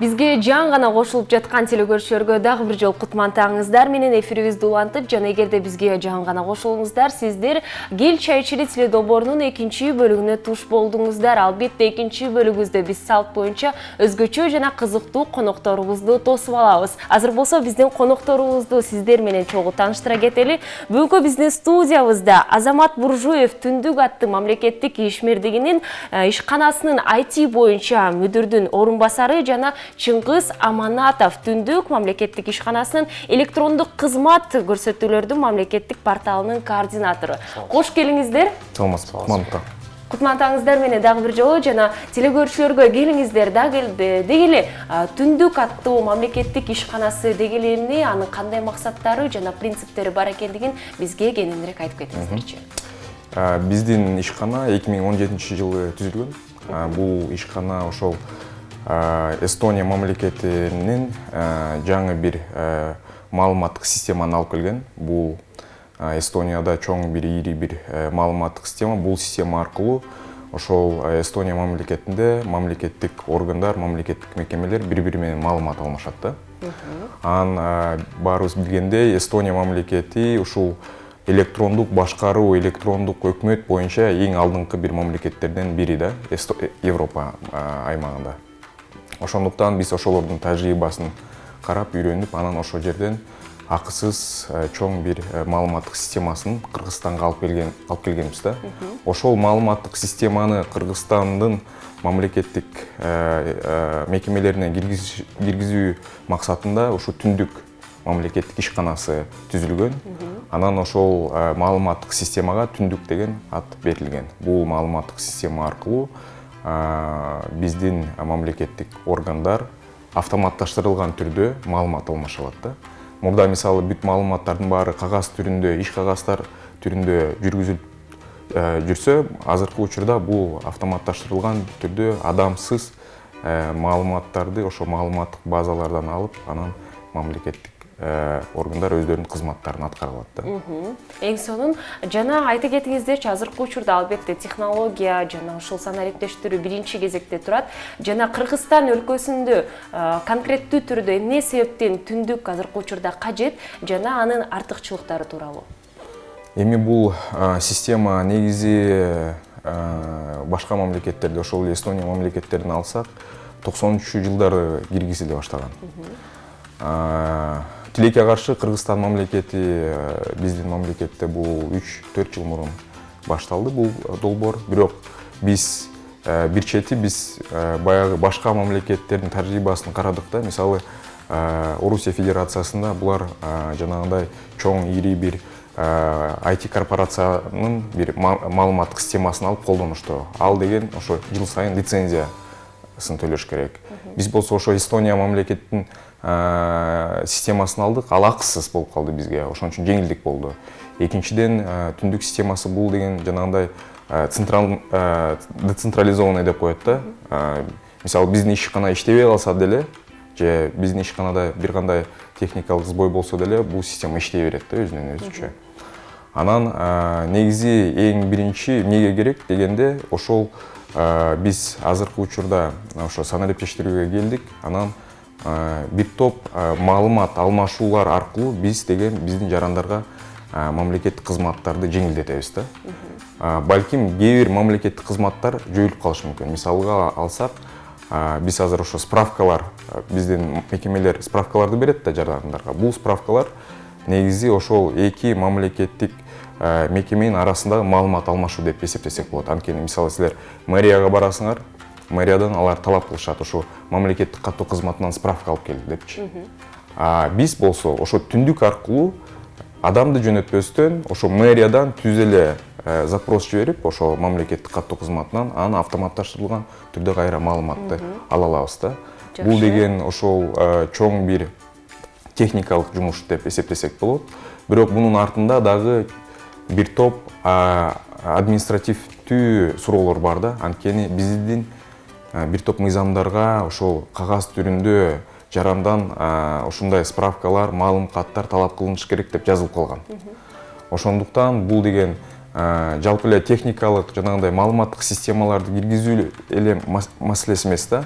Бизге жан гана кошулуп жаткан телекөрүүчүлөргө дагы бир жолу кутмантаңыздар менен эфирибизди улантып, жана эгерде бизге жан гана кошулуңуздар, сиздер Гел чайчили теледоборунун экинчи бөлүгүнө туш болдуңуздар. Албетте экинчи бөлүгүбүздө биз салт боюнча өзгөчө жана кызыктуу конокторубузду тосуп алабыз. Азыр болсо биздин конокторубузду сиздер менен чогуу тааныштыра кетели. Бүгүнкү биздин студиябызда Азамат Буржуев Түндүк атты мамлекеттик ишмердигинин ишканасынын IT боюнча мүдүрдүн орун басары жана Чыңгыз Аманатов Түндүк мамлекеттик ишканасынын электрондук кызмат көрсөтүүлөрдүн мамлекеттик порталынын координатору. Кош келиңиздер. Саламатсызбы. Кутмантаңыздар менен дагы бир жолу жана телекөрүүчүлөргө келиңиздер дегеле Түндүк аттуу мамлекеттик ишканасы дегеле эмне, анын кандай максаттары жана принциптери бар экендигин бизге кененирээк айтып кетиңиздерчи. Биздин ишкана 2017-жылы түзүлгөн. Бул ишкана ошол Эстония мамлекетинин жаңы бир маалыматтык системаны алып келген. Бул Эстонияда чоң бир ири бир маалыматтык система. Бул система аркылуу ошол Эстония мамлекетинде мамлекеттик органдар, мамлекеттик мекемелер бири-бири менен маалымат алмашат да. Анан баарыбыз билгендей, Эстония мамлекети ушул электрондук башкаруу, электрондук өкмөт боюнча эң алдыңкы бир мамлекеттерден бири да, Европа аймагында. Ошондуктан биз ошолордун тажрыйбасын карап, үйрөнүп, анан ошол жерден акысыз чоң бир маалыматтык системасын Кыргызстанга алып келгенбиз да. Ошол маалыматтык системаны Кыргызстандын мамлекеттик мекемелерине киргизүү максатында ушу Түндүк мамлекеттик ишканасы түзүлгөн. Анан ошол маалыматтык системага Түндүк деген ат берилген. Бул маалыматтык система аркылуу биздин мамлекеттик органдар автоматташтырылган түрдө маалымат алмаша алат да. Мурда мисалы бүт маалыматтардын баары кагаз түрүндө, иш кагаздар түрүндө жүргүзүлүп жүрсө, азыркы учурда бул автоматташтырылган түрдө адамсыз маалыматтарды ошо маалыматтык базалардан алып, анан мамлекеттик органдар өздөрүнүн кызматтарын аткара алат да. Эң сонун жана айта кетиңиздерчи, азыркы учурда албетте технология жана ушул санариптештирүү биринчи кезекте турат. Жана Кыргызстан өлкөсүндө конкреттүү түрдө эмне себептен Түндүк азыркы учурда кажет жана анын артыкчылыктары тууралуу? Эми бул система негизи башка мамлекеттерде, ошол Эстония мамлекеттерин алсак, 90-жылдары киргизиле баштаган. Тилекке каршы Кыргызстан мамлекети биздин мамлекетте бул 3-4 жыл мурун башталды бул долбоор. Бирок биз бир чети баягы башка мамлекеттердин тажрыйбасын карадык да. Мисалы, Орусия Федерациясында булар жанагындай чоң ири бир IT корпорациянын бир маалыматтык системасын алып колдонушту. Ал деген ошо жыл сайын лицензиясын төлөш керек. Биз болсо ошо Эстония мамлекетинин системасын алдык, ал акысыз болуп калды бизге. Ошон үчүн жеңилдик болду. Экинчиден, Түндүк системасы бул деген жанагындай децентрализованный деп коет да. Мисалы, биздин ишкана иштебей калса деле, же биздин ишканада бир кандай техникалык сбой болсо деле, бул система иштей берет да өзүнөн өзүчө. Анан негизи эң биринчи эмнеге керек дегенде, ошол биз азыркы учурда ошо санариптештирүүгө келдик. Анан бир топ маалымат алмашуулар аркылуу биздин жарандарга мамлекеттик кызматтарды жеңилдетебиз да. Балким кээ бир мамлекеттик кызматтар жойулуп калышы мүмкүн. Мисалга алсак, биз азыр ошо справкалар, биздин мекемелер справкаларды берет да жарандарга. Бул справкалар негизи ошол эки мамлекеттик мекеменин арасындагы маалымат алмашуу деп эсептесек болот. Анткени мисалы силер мэрияга барасыңар, мэриядан алар талап кылышат, ошо мамлекеттик каттоо кызматынан справка алып кел депчи. Биз болсо ошо Түндүк аркылуу адамды жөнөтпөстөн ошо мэриядан түз эле запрос жиберип, ошо мамлекеттик каттоо кызматынан аны автоматташтырылган түрдө кайра маалыматты ала алабыз да. Бул деген ошол чоң бир техникалык жумуш деп эсептесек болот. Бирок мунун артында дагы бир топ административдүү суроолор бар да. Анткени биздин бир топ мыйзамдарга ошол кагаз түрүндө жарандан ушундай справкалар, маалым каттар талап кылыныш керек деп жазылып калган. Ошондуктан бул деген жалпы эле техникалык жанагындай маалыматтык системаларды киргизүү эле маселеси эмес да.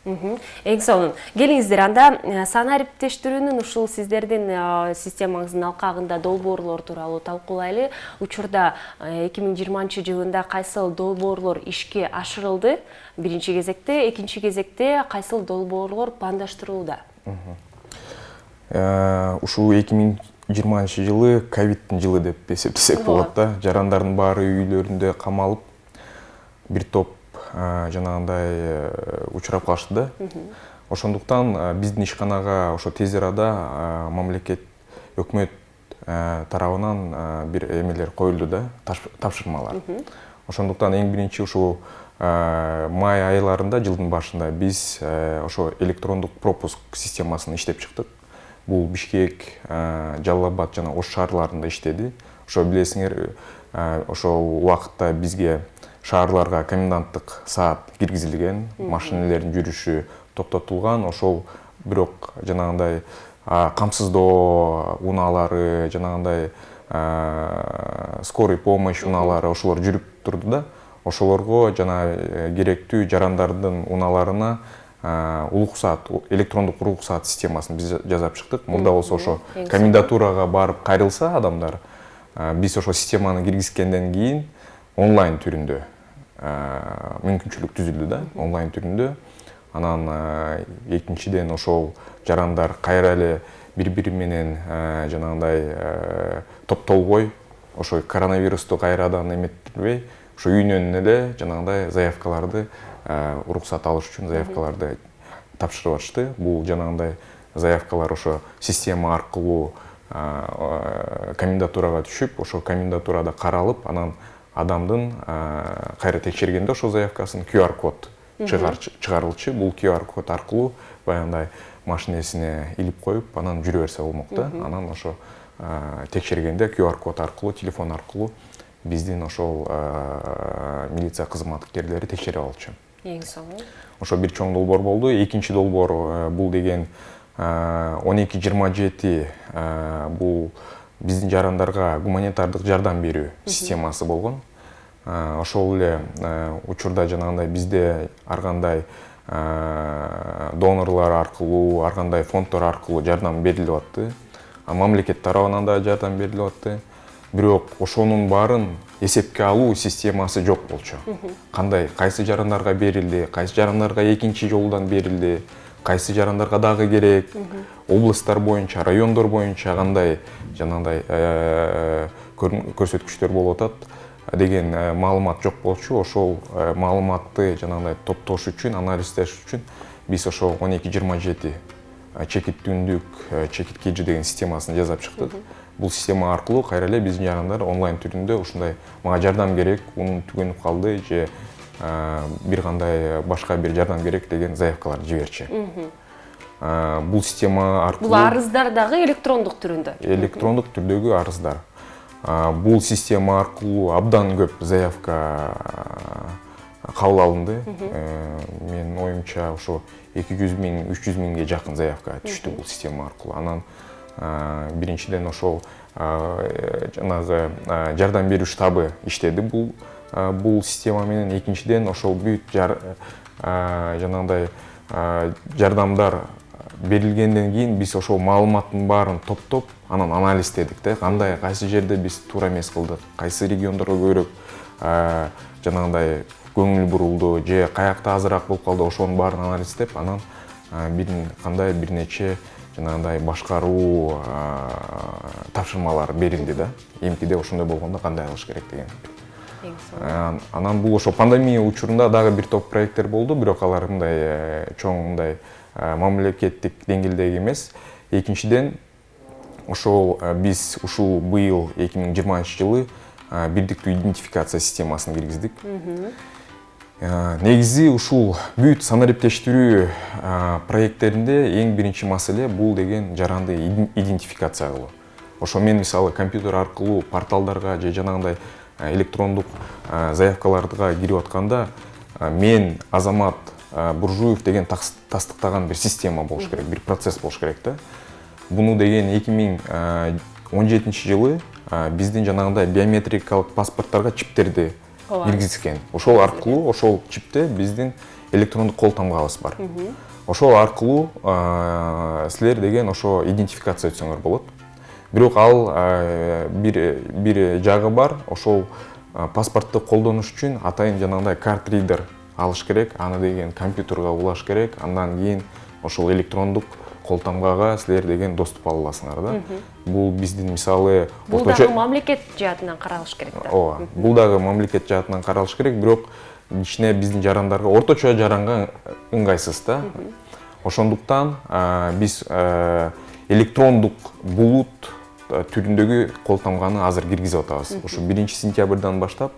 Эң сонун. Келиңиздер, анда сан ариптештирүүнүн ушул сиздердин системаңыздын алкагында долбоорлор тууралуу талкуулайлы. Учурда 2020-жылында кайсыл долбоорлор ишке ашырылды? Биринчи кезекте, экинчи кезекте кайсыл долбоорлор пландаштырылууда? Ушул 2020-жылы ковидтин жылы деп эсептесек болот да. Жарандардын баары үйлөрүндө камалып, бир топ жанагындай учурап калышты да. Ошондуктан биздин ишканага ошо тез арада мамлекет, өкмөт тарабынан бир эмелер коюлду да, тапшырмалар. Ошондуктан эң биринчи ушул май айларында, жылдын башында биз ошо электрондук пропуск системасын иштеп чыктык. Бул Бишкек, Жалал Абад жана Ош шаарларында иштеди. Ошо билесиңер, ошол убакытта бизге шаарларга коменданттык саат киргизилген, машинелердин жүрүшү токтотулган. Ошол бирок жанагындай камсыздоо унаалары, жанагындай скорый помощь унаалары ошолор жүрүп турду да. Ошолорго жана керектүү жарандардын унааларына уруксаат, электрондук уруксаат системасын биз жасап чыктык. Мурда болсо ошо комендатурага барып кайрылса адамдар, биз ошо системаны киргизгенден кийин онлайн түрүндө мүмкүнчүлүк түзүлдү да, онлайн түрүндө. Анан экинчиден ошол жарандар кайра эле бири-бири менен жанагындай топтолбой, ошо коронавирусту кайрадан эметпей, ошо үйүнөн эле жанагындай заявкаларды, уруксат алыш үчүн заявкаларды тапшырып атышты. Бул жанагындай заявкалар ошо система аркылуу комендатурага түшүп, ошо комендатурада каралып, анан адамдын кайра текшергенде ошо заявкасын QR код чыгарылчу. Бул QR код аркылуу баягындай машинесине илип коюп, анан жүрө берсе болмок да. Анан ошо текшергенде QR код аркылуу, телефон аркылуу биздин ошол милиция кызматкерлери текшерип алчу. Эң сонун. Ошо бир чоң долбоор болду. Экинчи долбоор бул деген 1227 бул биздин жарандарга гуманитардык жардам берүү системасы болгон. Ошол эле учурда жанагындай бизде ар кандай донорлор аркылуу, ар кандай фонддор аркылуу жардам берилип атты. Мамлекет тарабынан да жардам берилип атты. Бирок ошонун баарын эсепке алуу системасы жок болчу. Кандай, кайсы жарандарга берилди, кайсы жарандарга экинчи жолдон берилди, кайсы жарандарга дагы керек, областтар боюнча, райондор боюнча кандай жанагындай көрсөткүчтөр болуп атат деген маалымат жок болчу. Ошол маалыматты жанагындай топтош үчүн, анализдеш үчүн биз ошо 1227 чекит түндүк, чекит кежи деген системасын жасап чыктык. Бул система аркылуу кайра эле биздин жарандар онлайн түрүндө ушундай мага жардам керек, унум түгөнүп калды же бир кандай башка бир жардам керек деген заявкаларды жиберчү. Бул система аркылуу Бул арыздар дагы электрондук түрүндө. Электрондук түрдөгү арыздар. Бул система аркылуу абдан көп заявка кабыл алынды. Менин оюмча ошо 200 миң, 300 миңге жакын заявка түштү бул система аркылуу. Анан биринчиден ошол жанагы жардам берүү штабы иштеди бул система менен. Экинчиден ошол бүт жанагындай жардамдар берилгенден кийин биз ошол маалыматтын баарын топтоп, анан анализдедик да. Кандай, кайсы жерде биз туура эмес кылдык, кайсы региондорго көбүрөөк жанагындай көңүл бурулду же каякта азыраак болуп калды, ошонун баарын анализдеп, анан кандай бир нече жанагындай башкаруу тапшырмалар берилди да. Эмкиде ошондой болгондо кандай кылыш керек деген. Анан бул ошо пандемия учурунда дагы бир топ проекттер болду, бирок алар мындай чоң мындай мамлекеттик деңгээлдеги эмес. Экинчиден ошол биз ушул быйыл 2020-жылы бирдиктүү идентификация системасын киргиздик. Негизи ушул бүт санариптештирүү проекттеринде эң биринчи маселе бул деген жаранды идентификациялоо. Ошо мен мисалы компьютер аркылуу порталдарга же жанагындай электрондук заявкаларга кирип атканда мен Азамат Буржуев деген тастыктаган бир система болуш керек, бир процесс болуш керек да. Буну деген 2017-жылы биздин жанагындай биометрикалык паспорттарга чиптерди киргизген. Ошол аркылуу, ошол чипте биздин электрондук кол тамгабыз бар. Ошол аркылуу силер деген ошо идентификация өтсөңөр болот. Бирок ал бир жагы бар. Ошол паспортты колдонуш үчүн атайын жанагындай карт-ридер алыш керек, аны деген компьютерге улаш керек, андан кийин ошол электрондук кол тамгага силер деген доступ ала аласыңар да. Бул биздин мисалы Бул дагы мамлекет жаатынан каралыш керек да. Ооба, бул дагы мамлекет жаатынан каралыш керек, бирок ичине биздин жарандарга орточо жаранга ыңгайсыз да. Ошондуктан биз электрондук булут түрүндөгү кол тамганы азыр киргизип атабыз. Ошо 1-сентябрдан баштап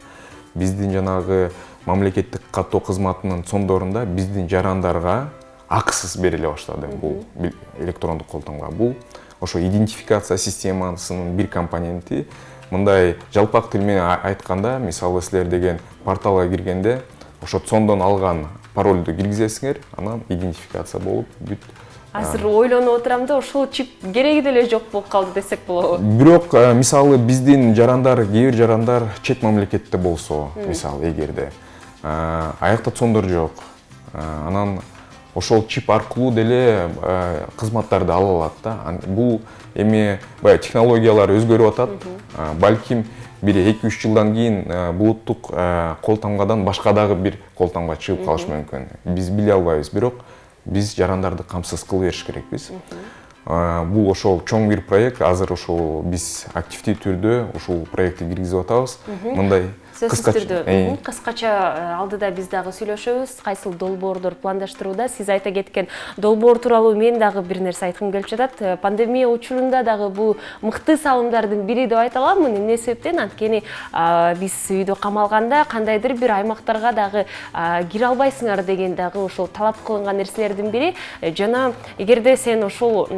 биздин жанагы мамлекеттик каттоо кызматынын сондорунда биздин жарандарга акысыз бериле баштады бул электрондук кол тамга. Бул ошо идентификация системасынын бир компоненти. Мындай жалпак тил менен айтканда, мисалы силер деген порталга киргенде ошо сондон алган паролду киргизесиңер, анан идентификация болуп бүт. Азыр ойлонуп отурам да, ошол чип кереги деле жок болуп калды десек болобу. Бирок мисалы биздин жарандар, кээ бир жарандар чет мамлекетте болсо, мисалы эгерде аякта сондор жок, анан ошол чип аркылуу деле кызматтарды ала алат да. Бул эми баягы технологиялар өзгөрүп атат. Балким бир 2-3 жылдан кийин булуттук кол тамгадан башка дагы бир кол тамга чыгып калышы мүмкүн. Биз биле албайбыз, бирок биз жарандарды камсыз кылып бериш керекпиз. Бул ошол чоң бир проект, азыр ошол биз активдүү түрдө ушул проектти киргизип атабыз. Мындай кыскача алдыда биз дагы сүйлөшөбүз, кайсыл долбоорлор пландаштырууда. Сиз айта кеткен долбоор тууралуу мен дагы бир нерсе айткым келип жатат. Пандемия учурунда дагы бул мыкты салымдардын бири деп айта аламын. Эмне себептен? Анткени биз үйдө камалганда кандайдыр бир аймактарга дагы кире албайсыңар деген дагы ошол талап кылынган нерселердин бири. Жана эгерде сен ошол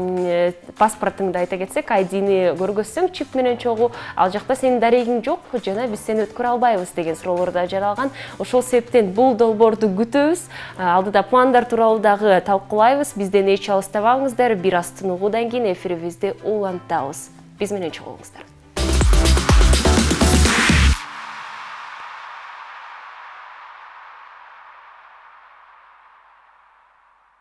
паспортуңду айта кетсек, ID-ни көргөзсөң чип менен чогуу, ал жакта сенин дарегиң жок, жана биз сени өткөрө албайбыз деген суроолор да жаралган. Ошол себептен бул долбоорду күтөбүз. Алдыда пландар тууралуу дагы талкуулайбыз. Бизден эч алыстабаңыздар. Бир аз тыныгуудан кийин эфирибизди улантабыз. Биз менен чогулуңуздар.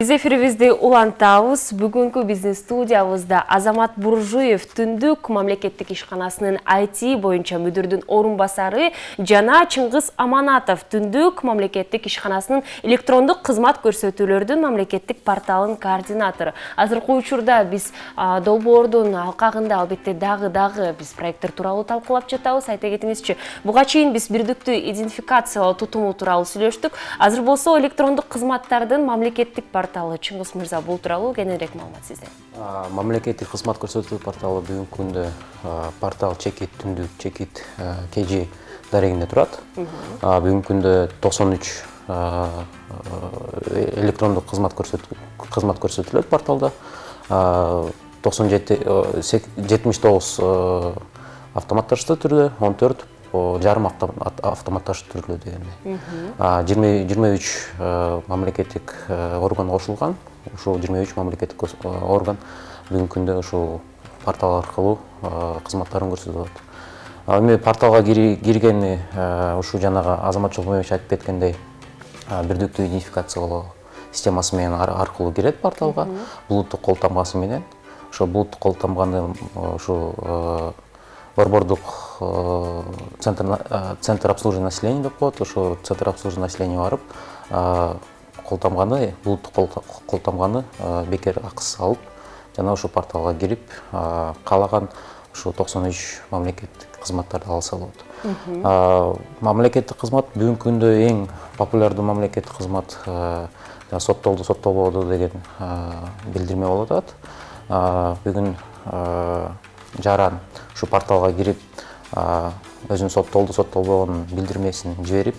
Биз эфирибизди улантабыз. Бүгүнкү биздин студиябызда Азамат Буржуев Түндүк мамлекеттик ишканасынын IT боюнча мүдүрдүн орун басары жана Чыңгыз Аманатов Түндүк мамлекеттик ишканасынын электрондук кызмат көрсөтүүлөрдүн мамлекеттик порталынын координатору. Азыркы учурда биз долбоордун алкагында албетте дагы биз проекттер тууралуу талкуулап жатабыз. Айта кетиңизчи, буга чейин биз бирдиктүү идентификациялоо тутуму тууралуу сүйлөштүк. Азыр болсо электрондук кызматтардын мамлекеттик порталы. Чыңгыз мырза, бул тууралуу кененирээк маалымат сизден. Мамлекеттик кызмат көрсөтүү порталы бүгүнкү күндө портал чекит Түндүк, чекит KG дарегинде турат. Бүгүнкү күндө 93 электрондук кызмат көрсөтүлөт порталда. 79 автоматташты түрдө, 14 жарым автоматташты түрдө дегенде. 23 мамлекеттик орган кошулган. Ушул 23 мамлекеттик орган бүгүнкү күндө ушул портал аркылуу кызматтарын көрсөтүп атат. Эми порталга киргени ушул жанагы Азамат Жолмоевич айтып кеткендей бирдиктүү идентификациялоо системасы менен аркылуу кирет порталга, булуттук кол тамгасы менен. Ошо булуттук кол тамганы ушул борбордук центр обслуживания населения деп коет. Ошо центр обслуживания населения барып, колтамганы, булуттук колтамганы бекер акысыз алып, жана ошо порталга кирип, каалаган ошо 93 мамлекеттик кызматтарды алса болот. Мамлекеттик кызмат бүгүнкү күндө эң популярдуу мамлекеттик кызмат соттолду, соттолбоду деген билдирме болуп атат. Бүгүн жаран ушу порталга кирип, өзүнүн соттолду, соттолбогонун билдирмесин жиберип,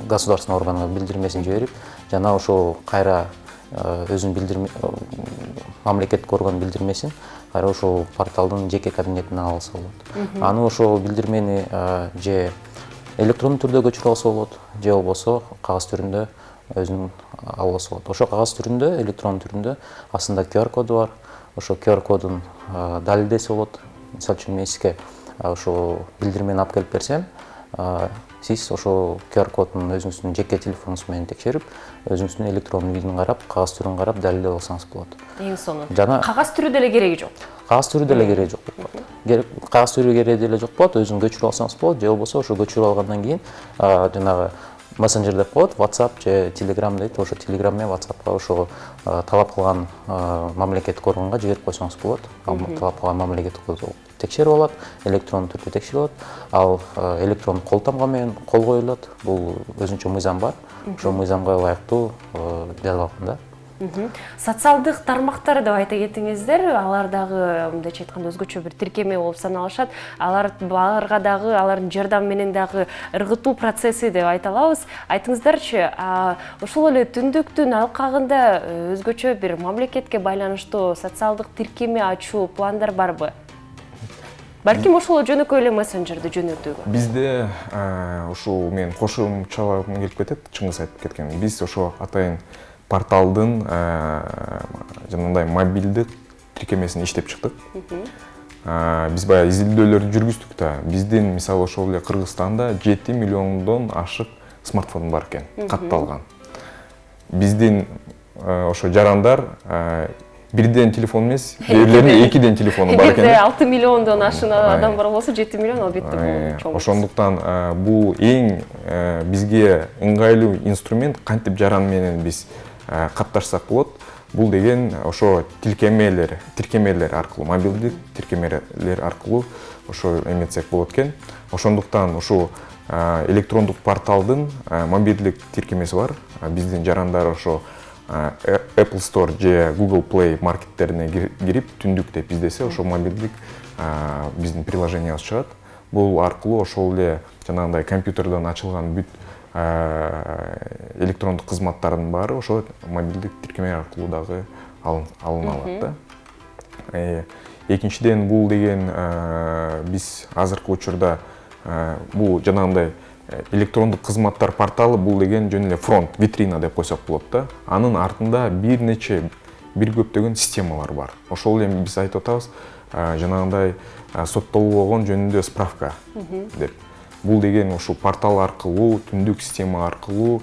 государственный органга билдирмесин жиберип, жана ошол кайра өзүнүн мамлекеттик орган билдирмесин кайра ошол порталдын жеке кабинетине алса болот. Аны ошол билдирмени же электрондук түрдө көчүрүп алса болот, же болбосо кагаз түрүндө өзүнүн алса болот. Ошо кагаз түрүндө, электрон түрүндө астында QR коду бар. Ошо QR кодун далилдесе болот. Мисалы үчүн мен сизге ошо билдирмени алып келип берсем, сиз ошол QR кодун өзүңүздүн жеке телефонуңуз менен текшерип, өзүңүздүн электрондун видин карап, кагаз түрүн карап далилдеп алсаңыз болот. Эң сонун. Жана Кагаз түрү деле кереги жок. кагаз түрү деле кереги жок болот. Кагаз түрү кереги деле жок болот, өзүң көчүрүп алсаңыз болот, же болбосо ошо көчүрүп алгандан кийин жанагы мессенджер деп коет, WhatsApp же Telegram дейт, ошо Telegram менен WhatsAppка ошого талап кылган мамлекеттик органга жиберип койсоңуз болот. Талап кылган мамлекеттик орган текшерип алат, электрондуу түрдө текшерип алат. Ал электрондук кол тамга менен кол коюлат. Бул өзүнчө мыйзам бар. Ошол мыйзамга ылайыктуу жазылган да. Социалдык тармактар деп айта кетиңиздер, алар дагы мындайча айтканда өзгөчө бир тиркеме болуп саналышат. Аларга дагы алардын жардамы менен дагы ыргытуу процесси деп айта алабыз. Айтыңыздарчы, ошол эле түндүктүн алкагында өзгөчө бир мамлекетке байланыштуу социалдык тиркеме ачуу пландар барбы? Балким ошол жөнөкөй эле мессенджерди жөнөтүүгө. Бизде ушул мен кошумчалагым келип кетет, Чыңгыз айтып кеткен. Биз ошо атайын порталдын жанагындай мобилдик тиркемесин иштеп чыктык. Биз баягы изилдөөлөрдү жүргүздүк да. Биздин мисалы ошол эле Кыргызстанда 7 миллиондон ашык смартфон бар экен, катталган. Биздин ошо жарандар бирден телефон эмес, бирлеринин экиден телефону бар экен. Эгерде 6 миллиондон ашык адам бар болсо, 7 миллион албетте бул чоң. Ошондуктан бул эң бизге ыңгайлуу инструмент, кантип жаран менен биз катташсак болот. Бул деген ошо тиркемелер аркылуу, мобилдик тиркемелер аркылуу ошо эметсек болот экен. Ошондуктан ушул электрондук порталдын мобилдик тиркемеси бар. Биздин жарандар ошо Apple Store же Google Play маркеттерине кирип, түндүк деп издесе, ошо мобилдик биздин приложениябыз чыгат. Бул аркылуу ошол эле жанагындай компьютерден ачылган бүт электрондук кызматтардын баары ошо мобилдик тиркеме аркылуу дагы алына алат да. Экинчиден, бул деген биз азыркы учурда бул жанагындай электрондук кызматтар порталы, бул деген жөн эле фронт, витрина деп койсок болот да. Анын артында бир көптөгөн системалар бар. Ошол эле биз айтып атабыз, жанагындай соттолбогон жөнүндө справка деп. Бул деген ушул портал аркылуу, түндүк система аркылуу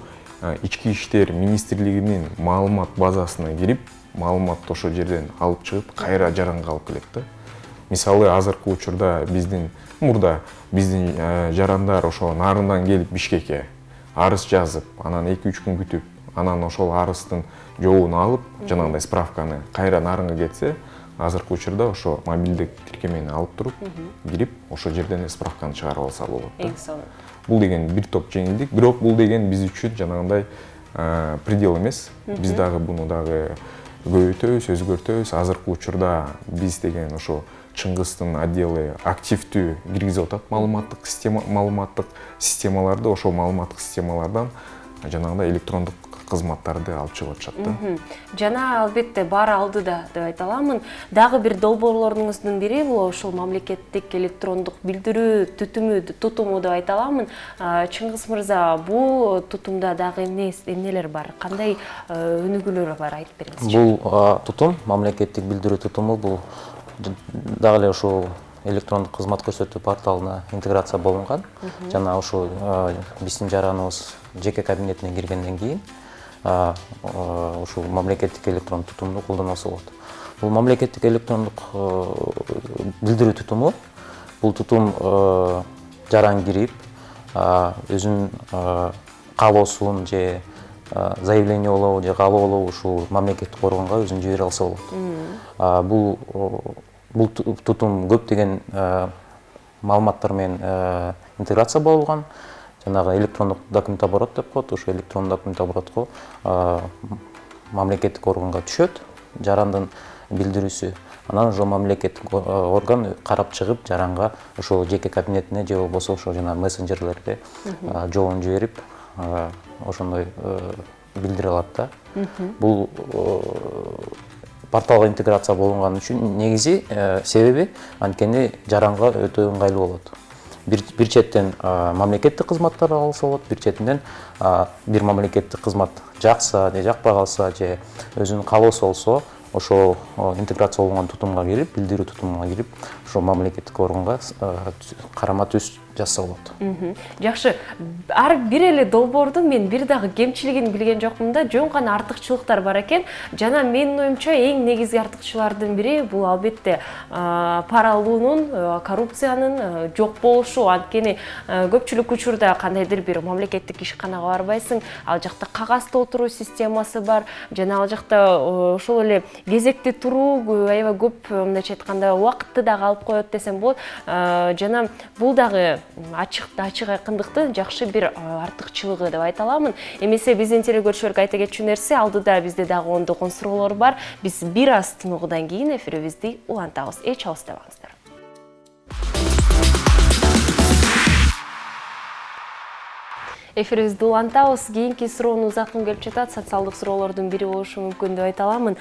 ички иштер министрлигинин маалымат базасына кирип, маалыматты ошол жерден алып чыгып, кайра жаранга алып келет да. Мисалы, азыркы учурда мурда биздин жарандар ошо нарындан келип Бишкекке арыз жазып, анан 2-3 күн күтүп, анан ошол арыздын жообун алып, жанагындай справканы кайра нарынга кетсе, азыркы учурда ошо мобилдик тиркемени алып туруп, кирип, ошол жерден справканы чыгарып алса болот. Эң сонун. Бул деген бир топ жеңилдик, бирок бул деген биз үчүн жанагындай предел эмес. Биз дагы буну дагы көбөйтөбүз, өзгөртөбүз. Азыркы учурда биз деген ошо Чыңгыздын отделы активдүү киргизип атат маалыматтык системаларды, ошол маалыматтык системалардан жанагындай электрондук кызматтарды алып чыгып атышат да. Жана албетте баары алдыда деп айта аламын. Дагы бир долбоорлоруңуздун бири бул ошол мамлекеттик электрондук билдирүү тутуму деп айта аламын. Чыңгыз мырза, бул тутумда дагы эмнелер бар? Кандай өнүгүүлөр бар, айтып бериңизчи. Бул тутум, мамлекеттик билдирүү тутуму, бул дагы эле ушул электрондук кызмат көрсөтүү порталына интеграция болунган. Жана ошол биздин жараныбыз жеке кабинетине киргенден кийин ушул мамлекеттик электрондук тутумду колдонсо болот. Бул мамлекеттик электрондук билдирүү тутуму, бул тутум жаран кирип, өзүнүн каалоосун же заявлениялоо же каалоолоо ушул мамлекеттик органга өзүн жибере алса болот. Бул тутум көптөгөн маалыматтар менен интеграция болулган. Жанагы электрондук документ оборот деп коет, ошо электрондук документ оборотко мамлекеттик органга түшөт, жарандын билдирүүсү. Анан ошо мамлекеттик орган карап чыгып, жаранга ошол жеке кабинетине же болбосо ошо жана мессенджерлерге жообун жиберип, ошондой билдире алат да. Бул порталга интеграция болунган үчүн негизи себеби анткени жаранга өтө ыңгайлуу болот. Бир четтен мамлекеттик кызматтар алса болот, бир четинен бир мамлекеттик кызмат жакса же жакпай калса же өзүнүн каалоосу болсо, ошол интеграция болгон тутумга кирип, билдирүү тутумуна кирип, ошол мамлекеттик органга карама түз жазса болот. Жакшы. Ар бир эле долбоордун мен бир дагы кемчилигин билген жокмун да, жөн гана артыкчылыктар бар экен. Жана менин оюмча эң негизги артыкчылардын бири бул албетте пара алуунун, коррупциянын жок болушу. Анткени көпчүлүк учурда кандайдыр бир мамлекеттик ишканага барбайсың, ал жакта кагаз толтуруу системасы бар, жана ал жакта ошол эле кезекте туруу аябай көп, мындайча айтканда, убакытты дагы алып коет десем болот. Жана бул дагы ачык айкындыктын жакшы бир артыкчылыгы деп айта аламын. Эмесе биздин телекөрүүчүлөргө айта кетчү нерсе, алдыда бизде дагы ондогон суроолор бар. Биз бир аз тынуудан кийин эфирибизди улантабыз. Эч алыстабаңыздар. Эфирибизди улантабыз. Кийинки суроону узаткым келип жатат. Социалдык суроолордун бири болушу мүмкүн деп айта аламын.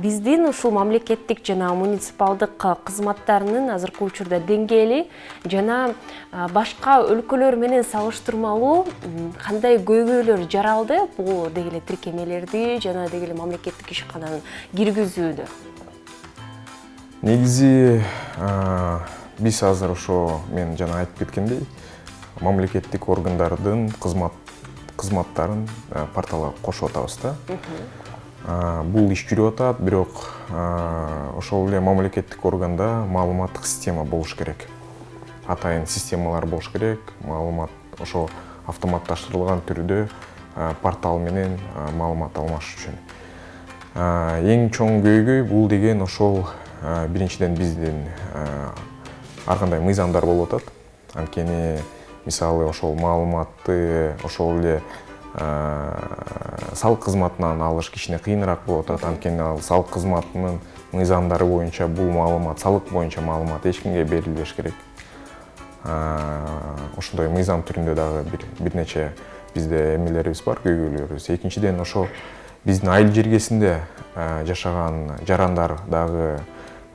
Биздин ушул мамлекеттик жана муниципалдык кызматтарынын азыркы учурда деңгээли жана башка өлкөлөр менен салыштырмалуу кандай көйгөйлөр жаралды бул деги эле тиркемелерди жана деги эле мамлекеттик ишкананын киргизүүдө? Негизи биз азыр ошо мен жана айтып кеткендей мамлекеттик органдардын кызматтарын порталга кошуп атабыз да. Бул иш жүрүп атат, бирок ошол эле мамлекеттик органда маалыматтык система болуш керек. Атайын системалар болуш керек. Маалымат ошо автоматташтырылган түрдө портал менен маалымат алмаш үчүн. Эң чоң көйгөй бул деген ошол биринчиден биздин ар кандай мыйзамдар болуп атат. Анткени мисалы ошол маалыматты ошол эле салык кызматынан алыш кичине кыйыныраак болуп атат. Анткени ал салык кызматынын мыйзамдары боюнча бул маалымат, салык боюнча маалымат эч кимге берилбеш керек. Ошондой мыйзам түрүндө дагы бир нече бизде эмелерибиз бар, көйгөйлөрүбүз. Экинчиден ошо биздин айыл жергесинде жашаган жарандар дагы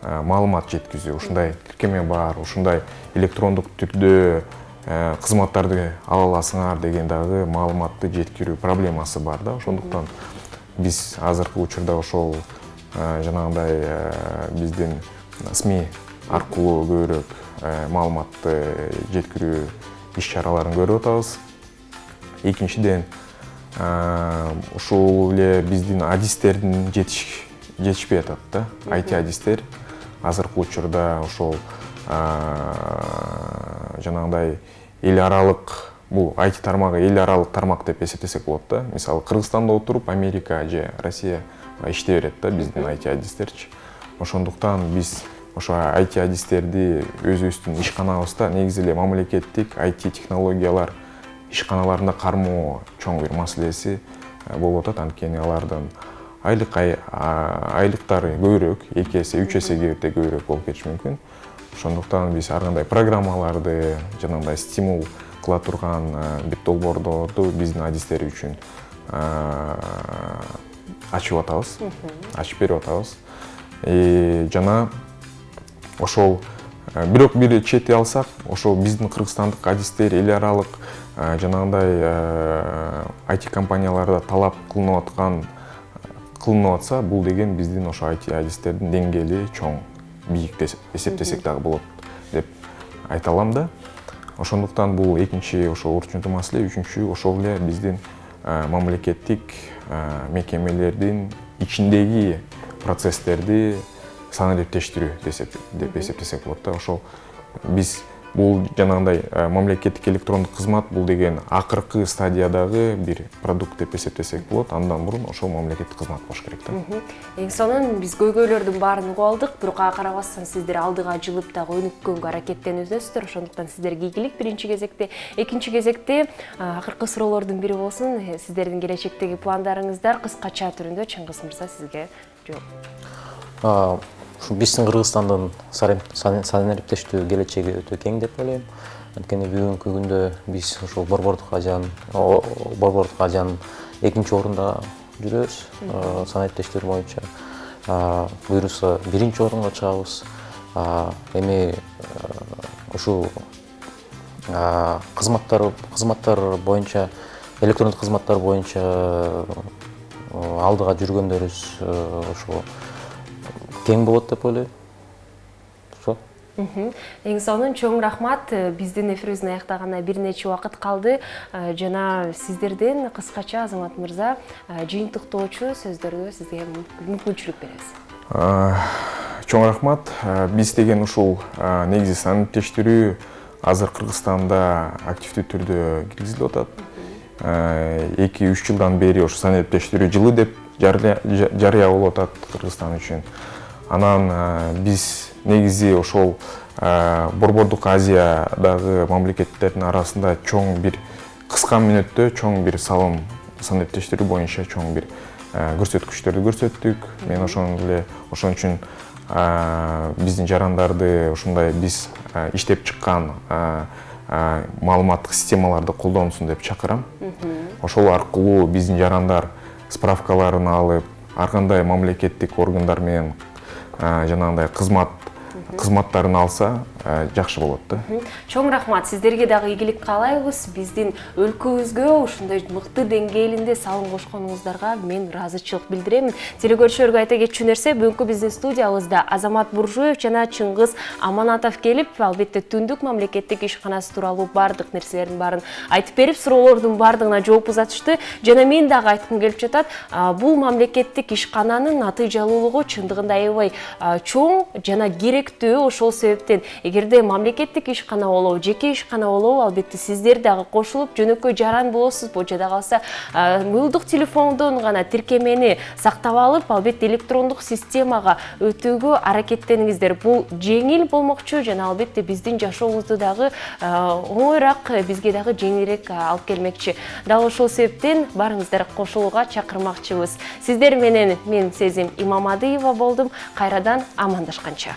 маалымат жеткизүү, ушундай тиркеме бар, ушундай электрондук түрдө кызматтарды ала аласыңар деген дагы маалыматты жеткирүү проблемасы бар да. Ошондуктан биз азыркы учурда ошол жанагындай биздин СМИ аркылуу көбүрөөк маалыматты жеткирүү иш-чараларын көрүп атабыз. Экинчиден ушул эле биздин адистердин жетишпей атат да. IT адистер азыркы учурда ошол жанагындай эл аралык, бул IT тармагы эл аралык тармак деп эсептесек болот да. Мисалы Кыргызстанда отуруп Америка же Россия иштей берет да биздин IT адистерчи. Ошондуктан биз ошо IT адистерди өзүбүздүн ишканабызда негизи эле мамлекеттик IT технологиялар ишканаларында кармоо чоң бир маселеси болуп атат. Анткени алардын айлыктары көбүрөөк, 2 эсе, 3 эсеге көбүрөөк болуп кетиши мүмкүн. Ошондуктан биз ар кандай программаларды жанагындай стимул кыла турган бир долбоорлорду биздин адистер үчүн ачып атабыз, ачып берип атабыз. Жана ошол бирок бир чети алсак, ошол биздин кыргызстандык адистер эл аралык жанагындай IT компанияларда талап кылынып атса, бул деген биздин ошо IT адистердин деңгээли чоң, бийик деп эсептесек дагы болот деп айта алам да. Ошондуктан бул экинчи ошо урчунтуу маселе. Үчүнчү ошол эле биздин мамлекеттик мекемелердин ичиндеги процесстерди санариптештирүү деп эсептесек болот да. Ошол биз бул жанагындай мамлекеттик электрондук кызмат бул деген акыркы стадиядагы бир продукт деп эсептесек болот. Андан мурун ошол мамлекеттик кызмат болуш керек да. Эң сонун биз көйгөйлөрдүн баарын угуп алдык, бирок ага карабастан сиздер алдыга жылып дагы өнүккөнгө аракеттенүүдөсүздөр. Ошондуктан сиздерге ийгилик биринчи кезекте. Экинчи кезекте акыркы суроолордун бири болсун. Сиздердин келечектеги пландарыңыздар кыскача түрүндө Чыңгыз мырза сизге жооп. Биздин Кыргызстандын санариптештүү келечеги өтө кең деп ойлойм. Анткени бүгүнкү күндө биз ошол Борбордук Азиянын экинчи орунда жүрөбүз санариптештер боюнча. Буюрса биринчи орунга чыгабыз. Эми ушул кызматтар боюнча, электрондук кызматтар боюнча алдыга жүргөндөрүбүз ошо кең болот деп ойлойм. Эң сонун чоң рахмат. Биздин эфирибиздин аяктаганына бир нече убакыт калды. Жана сиздерден кыскача Азамат мырза жыйынтыктоочу сөздөргө сизге мүмкүнчүлүк беребиз. Чоң рахмат. Биз деген ушул негизи санариптештирүү азыр Кыргызстанда активдүү түрдө киргизилип атат. 2-3 жылдан бери ошо санариптештирүү жылы деп жарыя болуп атат Кыргызстан үчүн. Анан биз негизи ошол Борбордук Азиядагы мамлекеттердин арасында чоң бир кыска мүнөттө чоң бир салым санариптештирүү боюнча чоң бир көрсөткүчтөрдү көрсөттүк. Мен ошон үчүн биздин жарандарды ушундай биз иштеп чыккан маалыматтык системаларды колдонсун деп чакырам. Ошол аркылуу биздин жарандар справкаларын алып, ар кандай мамлекеттик органдар менен жанагындай кызматтарын алса жакшы болот да. Чоң рахмат. Сиздерге дагы ийгилик каалайбыз. Биздин өлкөбүзгө ушундай мыкты деңгээлинде салым кошконуңуздарга мен ыраазычылык билдирем. Телекөрүүчүлөргө айта кетчү нерсе, бүгүнкү биздин студиябызда Азамат Буржуев жана Чыңгыз Аманатов келип, албетте Түндүк мамлекеттик ишканасы тууралуу бардык нерселердин баарын айтып берип, суроолордун бардыгына жооп узатышты. Жана мен дагы айткым келип жатат, бул мамлекеттик ишкананын натыйжалуулугу чындыгында аябай чоң жана керектүү. Ошол себептен эгерде мамлекеттик ишкана болобу, жеке ишкана болобу, албетте сиздер дагы кошулуп, жөнөкөй жаран болосузбу, жада калса мобилдук телефондон гана тиркемени сактап алып, албетте электрондук системага өтүүгө аракеттениңиздер. Бул жеңил болмокчу жана албетте биздин жашообузду дагы оңоюраак, бизге дагы жеңилирээк алып келмекчи. Дал ошол себептен барыңыздар кошулууга чакырмакчыбыз. Сиздер менен мен Сезим Имамадиева болдум. Кайрадан амандашканча.